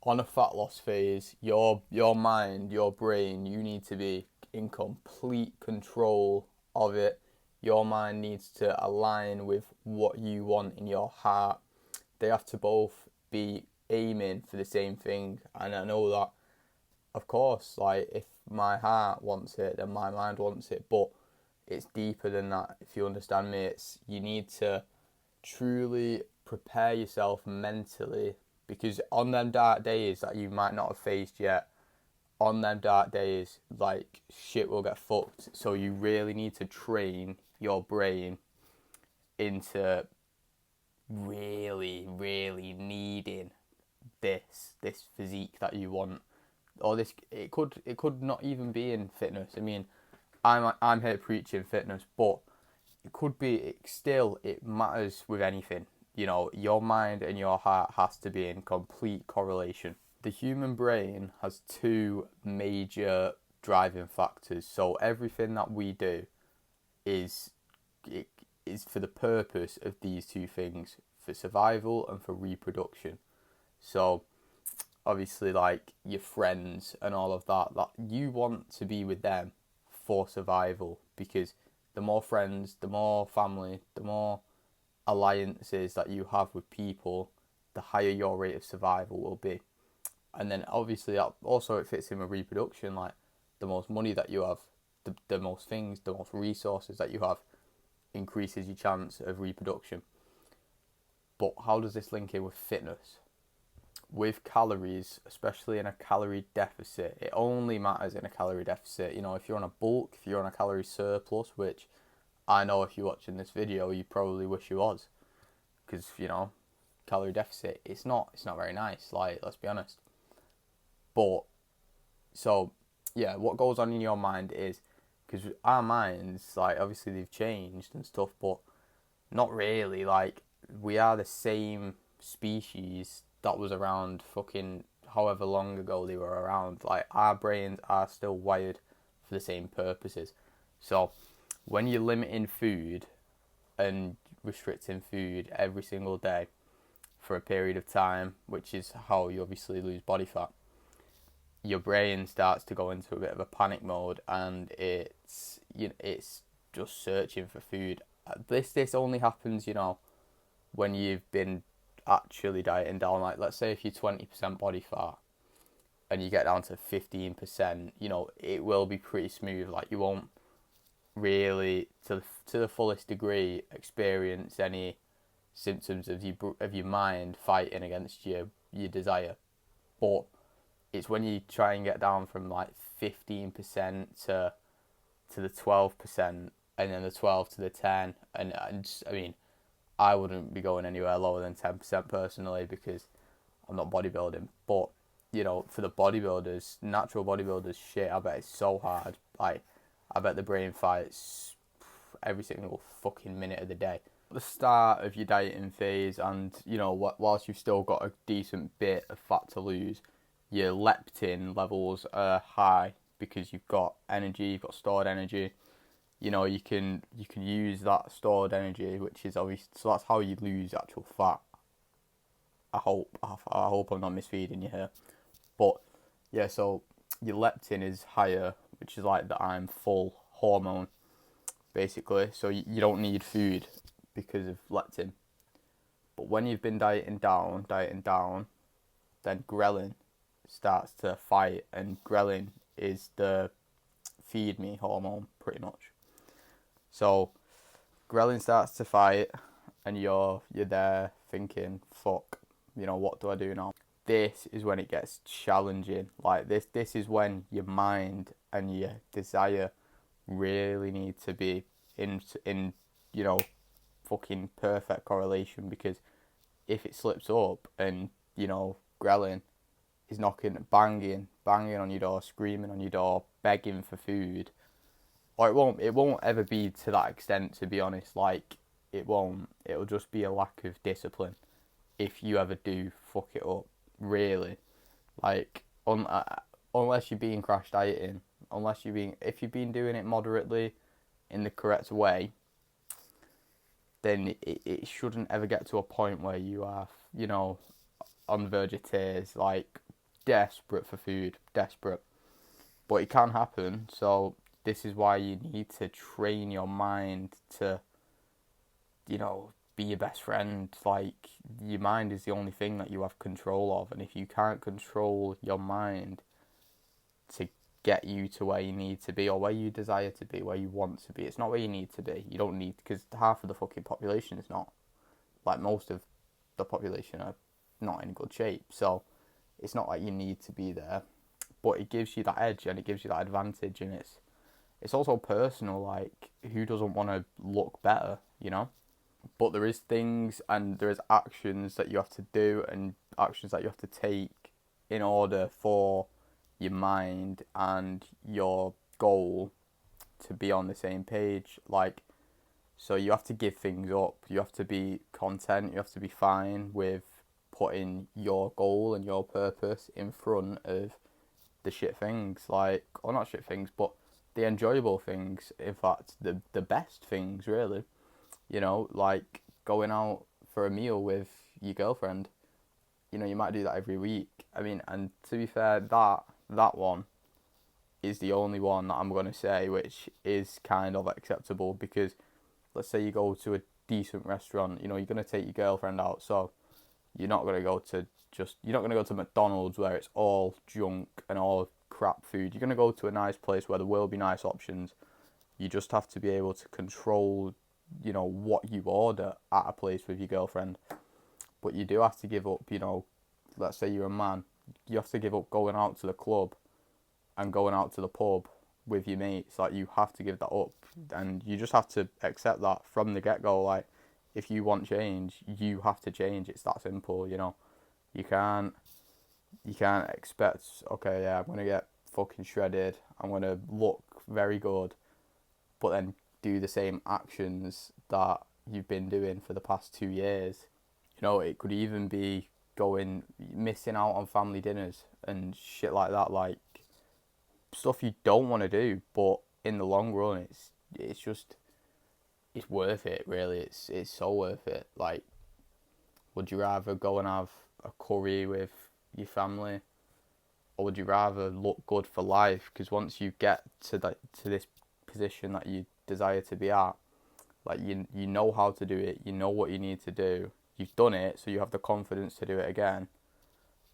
on a fat loss phase, your mind, your brain, you need to be in complete control of it. Your mind needs to align with what you want in your heart. They have to both be aiming for the same thing. And I know that, of course, like if my heart wants it, then my mind wants it. But it's deeper than that. If you understand me, it's you need to truly prepare yourself mentally, because on them dark days that you might not have faced yet, on them dark days, like shit will get fucked. So you really need to train your brain into really needing this physique that you want, or this it could not even be in fitness. I mean, I'm here preaching fitness, but it could be it matters with anything. You know, your mind and your heart has to be in complete correlation. The human brain has two major driving factors. So everything that we do is it is for the purpose of these two things, for survival and for reproduction. So obviously, like your friends and all of that you want to be with them for survival, because the more friends, the more family, the more alliances that you have with people, the higher your rate of survival will be. And then obviously that also it fits in with reproduction. Like the most money that you have, the most things, the most resources that you have, increases your chance of reproduction. But how does this link in with fitness? With calories, especially in a calorie deficit, it only matters in a calorie deficit. You know, if you're on a bulk, if you're on a calorie surplus, which I know if you're watching this video, you probably wish you was, because you know, calorie deficit, it's not very nice. Like, let's be honest. But so yeah, what goes on in your mind is, because our minds, like obviously they've changed and stuff, but not really. Like we are the same species that was around fucking however long ago they were around. Like our brains are still wired for the same purposes. So when you're limiting food and restricting food every single day for a period of time, which is how you obviously lose body fat, your brain starts to go into a bit of a panic mode, and it's just searching for food. This only happens, you know, when you've been actually dieting down. Like let's say if you're 20% body fat and you get down to 15%, you know, it will be pretty smooth. Like you won't really to the fullest degree experience any symptoms of your mind fighting against your desire. But it's when you try and get down from like 15% to the 12%, and then the 12 to the 10, and just, I mean, I wouldn't be going anywhere lower than 10% personally, because I'm not bodybuilding. But you know, for the bodybuilders, natural bodybuilders, shit, I bet it's so hard. Like, I bet the brain fights every single fucking minute of the day. At the start of your dieting phase, and you know, whilst you've still got a decent bit of fat to lose, your leptin levels are high because you've got energy, you've got stored energy. You know, you can use that stored energy, which is obvious. So that's how you lose actual fat. I hope I'm not misfeeding you here, but yeah. So your leptin is higher, which is like the I'm full hormone, basically. So you don't need food because of leptin. But when you've been dieting down, then ghrelin starts to fight, and ghrelin is the feed me hormone, pretty much. So ghrelin starts to fight, and you're there thinking, fuck, you know, what do I do now? This is when it gets challenging. Like this is when your mind and your desire really need to be in you know, fucking perfect correlation, because if it slips up and you know, ghrelin is knocking, banging on your door, screaming on your door, begging for food, or it won't ever be to that extent, to be honest. Like it won't. It'll just be a lack of discipline if you ever do fuck it up. Really, like unless you're being crash dieting, if you've been doing it moderately in the correct way, then it shouldn't ever get to a point where you are, you know, on the verge of tears, like desperate for food, desperate. But it can happen, so this is why you need to train your mind to, be your best friend. Like, your mind is the only thing that you have control of, and if you can't control your mind to get you to where you need to be, or where you desire to be, where you want to be, it's not where you need to be. You don't need, because half of the fucking population is not. Like, most of the population are not in good shape, so it's not like you need to be there. But it gives you that edge, and it gives you that advantage, and it's also personal. Like, who doesn't want to look better, But there is things and there is actions that you have to do and actions that you have to take in order for your mind and your goal to be on the same page. Like, so you have to give things up. You have to be content. You have to be fine with putting your goal and your purpose in front of the shit things. Like, or not shit things, but the enjoyable things. In fact, the best things, really. Like going out for a meal with your girlfriend. You might do that every week. I mean, and to be fair, that one is the only one that I'm going to say which is kind of acceptable, because let's say you go to a decent restaurant, you're going to take your girlfriend out, so you're not going to go to you're not going to go to McDonald's where it's all junk and all crap food. You're going to go to a nice place where there will be nice options. You just have to be able to control what you order at a place with your girlfriend. But you do have to give up, let's say you're a man, you have to give up going out to the club and going out to the pub with your mates. Like, you have to give that up, and you just have to accept that from the get-go. Like, if you want change, you have to change. It's that simple. You can't expect, okay, yeah, I'm going to get fucking shredded, I'm going to look very good, but then do the same actions that you've been doing for the past 2 years. It could even be missing out on family dinners and shit like that, like stuff you don't want to do, but in the long run, it's worth it, really. It's so worth it. Like, would you rather go and have a curry with your family, or would you rather look good for life? Because once you get to this position that you desire to be at, like, you know how to do it, you know what you need to do, you've done it, so you have the confidence to do it again.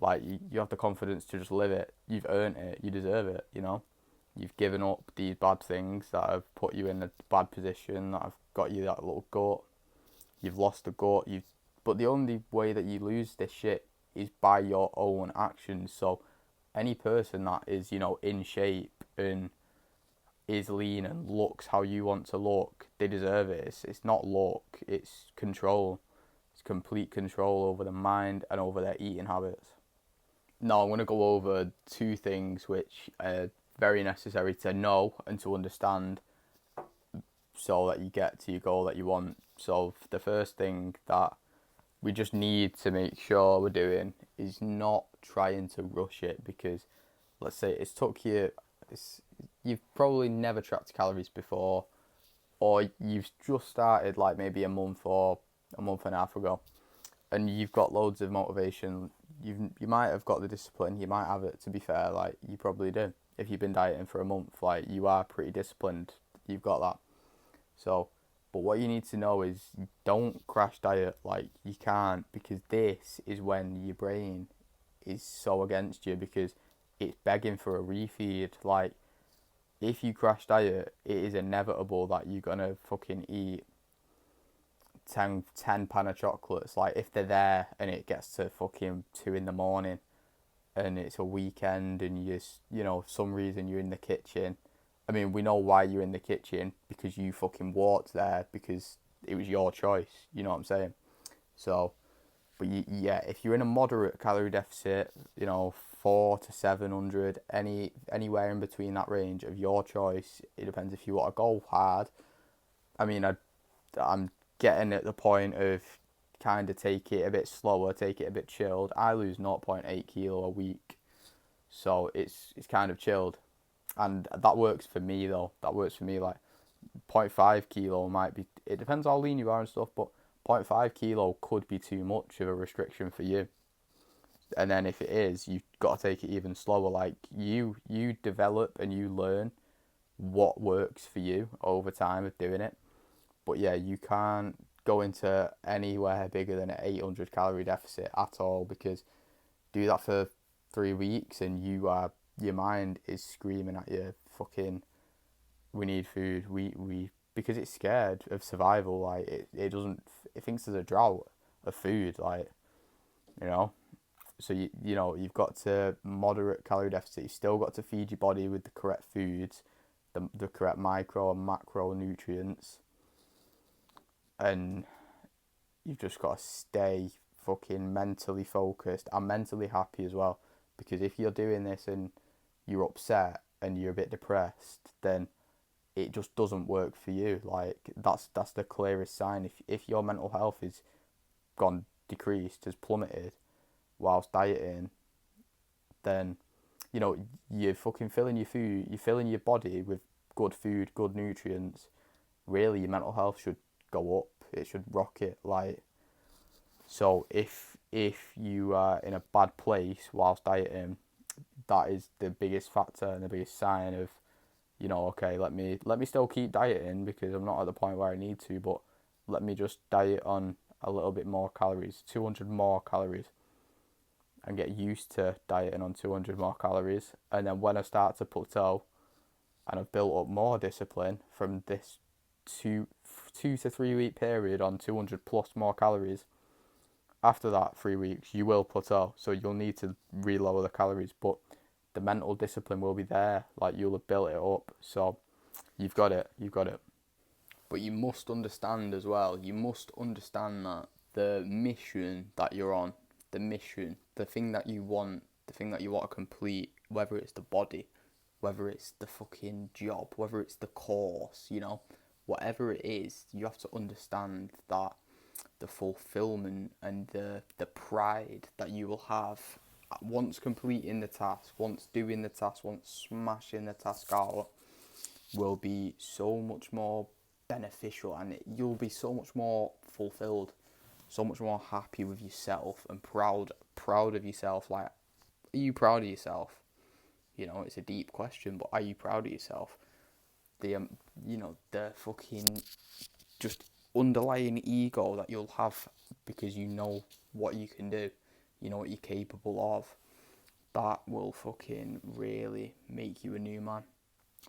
Like, you have the confidence to just live it. You've earned it, you deserve it. You've given up these bad things that have put you in a bad position, that have got you that little gut. You've lost the gut. But the only way that you lose this shit is by your own actions. So any person that is in shape and is lean and looks how you want to look, they deserve it. It's not luck, it's control. It's complete control over the mind and over their eating habits. Now I'm going to go over 2 things which are very necessary to know and to understand, so that you get to your goal that you want. So the first thing that we just need to make sure we're doing is not trying to rush it, because let's say you've probably never tracked calories before, or you've just started like maybe a month or a month and a half ago, and you've got loads of motivation. You might have got the discipline, you might have it, to be fair, like you probably do. If you've been dieting for a month, like, you are pretty disciplined, you've got that. So, but what you need to know is, don't crash diet. Like, you can't, because this is when your brain is so against you, because it's begging for a refeed. Like, if you crash diet, it is inevitable that you're gonna fucking eat 10 pan of chocolates. Like, if they're there and it gets to fucking 2 in the morning and it's a weekend and some reason you're in the kitchen. I mean, we know why you're in the kitchen, because you fucking walked there, because it was your choice. You know what I'm saying? So, but if you're in a moderate calorie deficit, 4 to 700, anywhere in between that range, of your choice. It depends if you want to go hard. I mean, I'm getting at the point of kind of take it a bit slower, take it a bit chilled. I lose 0.8 kilo a week, so it's kind of chilled, and that works for me though. That works for me. Like, 0.5 kilo might be. It depends how lean you are and stuff, but 0.5 kilo could be too much of a restriction for you. And then if it is, you've got to take it even slower. Like you develop and you learn what works for you over time of doing it. But yeah, you can't go into anywhere bigger than an 800 calorie deficit at all, because do that for 3 weeks and your mind is screaming at you, fucking, we need food. We because it's scared of survival. Like it doesn't. It thinks there's a drought of food. Like, you know. So you've got to moderate calorie deficit. You still got to feed your body with the correct foods, the correct micro and macro nutrients, and you've just got to stay fucking mentally focused and mentally happy as well. Because if you're doing this and you're upset and you're a bit depressed, then it just doesn't work for you. Like that's the clearest sign. If your mental health is gone decreased, has plummeted whilst dieting, then you're fucking filling your food, you're filling your body with good food, good nutrients. Really, your mental health should go up. It should rocket. Like, so if you are in a bad place whilst dieting, that is the biggest factor and the biggest sign of, okay, let me still keep dieting because I'm not at the point where I need to, but let me just diet on a little bit more calories, 200 more calories, and get used to dieting on 200 more calories. And then when I start to plateau and I've built up more discipline from this 2 to 3 week period on 200 plus more calories, after that 3 weeks you will plateau, so you'll need to relower the calories, but the mental discipline will be there. Like, you'll have built it up, so you've got it. But you must understand as well, that the mission that you're on, the thing that you want, to complete, whether it's the body, whether it's the fucking job, whether it's the course, whatever it is, you have to understand that the fulfillment and the pride that you will have once completing the task, once doing the task, once smashing the task out, will be so much more beneficial, and you'll be so much more fulfilled, so much more happy with yourself and proud of yourself. Like, are you proud of yourself? It's a deep question, but are you proud of yourself? The fucking just underlying ego that you'll have because you know what you can do, what you're capable of, that will fucking really make you a new man.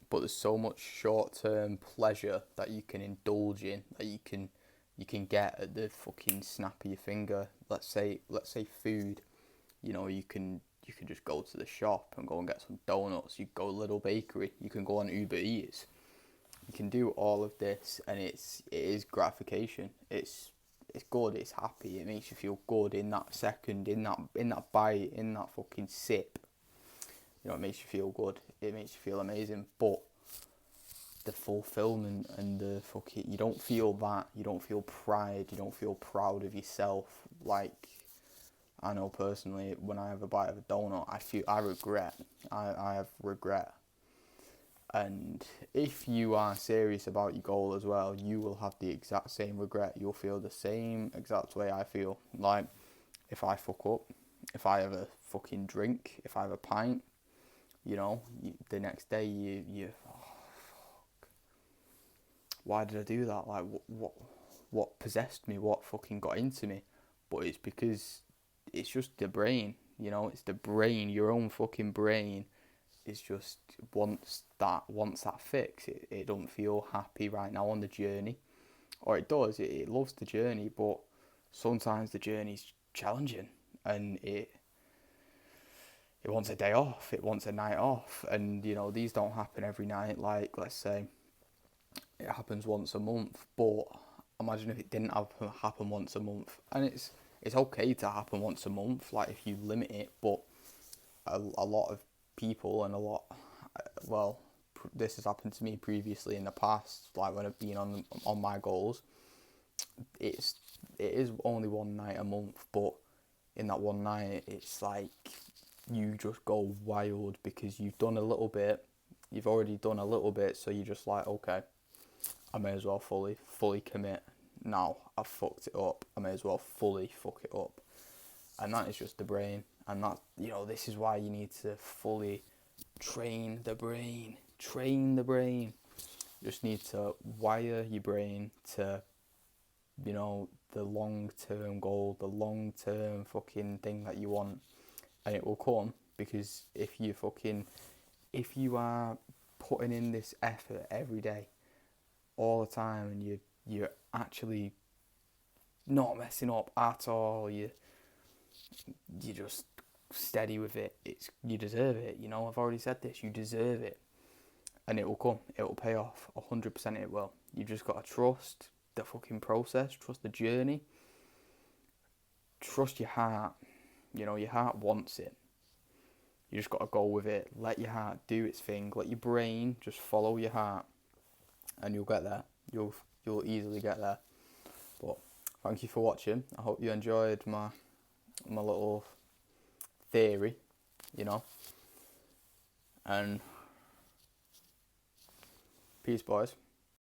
But there's so much short-term pleasure that you can indulge in, that you can get at the fucking snap of your finger. Let's say food. You can just go to the shop and go and get some donuts. You go to a little bakery. You can go on Uber Eats. You can do all of this, and it is gratification. It's good. It's happy. It makes you feel good in that second, in that bite, in that fucking sip. It makes you feel good. It makes you feel amazing. But the fulfillment and the fucking, you don't feel that. You don't feel pride. You don't feel proud of yourself. Like, I know personally, when I have a bite of a donut, I regret. I have regret. And if you are serious about your goal as well, you will have the exact same regret. You'll feel the same exact way I feel. Like, if I fuck up, if I have a fucking drink, if I have a pint, the next day you oh, fuck. Why did I do that? Like, what possessed me? What fucking got into me? But it's because it's just the brain, it's the brain, your own fucking brain. It's just wants that fix. It don't feel happy right now on the journey, or it does. It loves the journey, but sometimes the journey's challenging, and it wants a day off. It wants a night off, and these don't happen every night. Like, let's say it happens once a month, but imagine if it didn't happen once a month. And it's okay to happen once a month, like, if you limit it, but a lot of people, and this has happened to me previously in the past, like when I've been on my goals, it is only one night a month, but in that one night, it's like you just go wild because you've already done a little bit, so you're just like, okay, I may as well fully commit. Now I've fucked it up, I may as well fully fuck it up. And that is just the brain, And that, you know, this is why you need to fully train the brain. Train the brain. You just need to wire your brain to, you know, the long-term goal, the long-term fucking thing that you want. And it will come, because if you are putting in this effort every day, all the time, and you're actually not messing up at all, you're just steady with it, you deserve it, you know, I've already said this, you deserve it. And it will come, it will pay off, 100% it will. You just got to trust the fucking process, trust the journey, trust your heart. You know, your heart wants it. You just got to go with it, let your heart do its thing, let your brain just follow your heart, and you'll get there. You'll easily get there. But thank you for watching. I hope you enjoyed my little theory, you know. And peace, boys.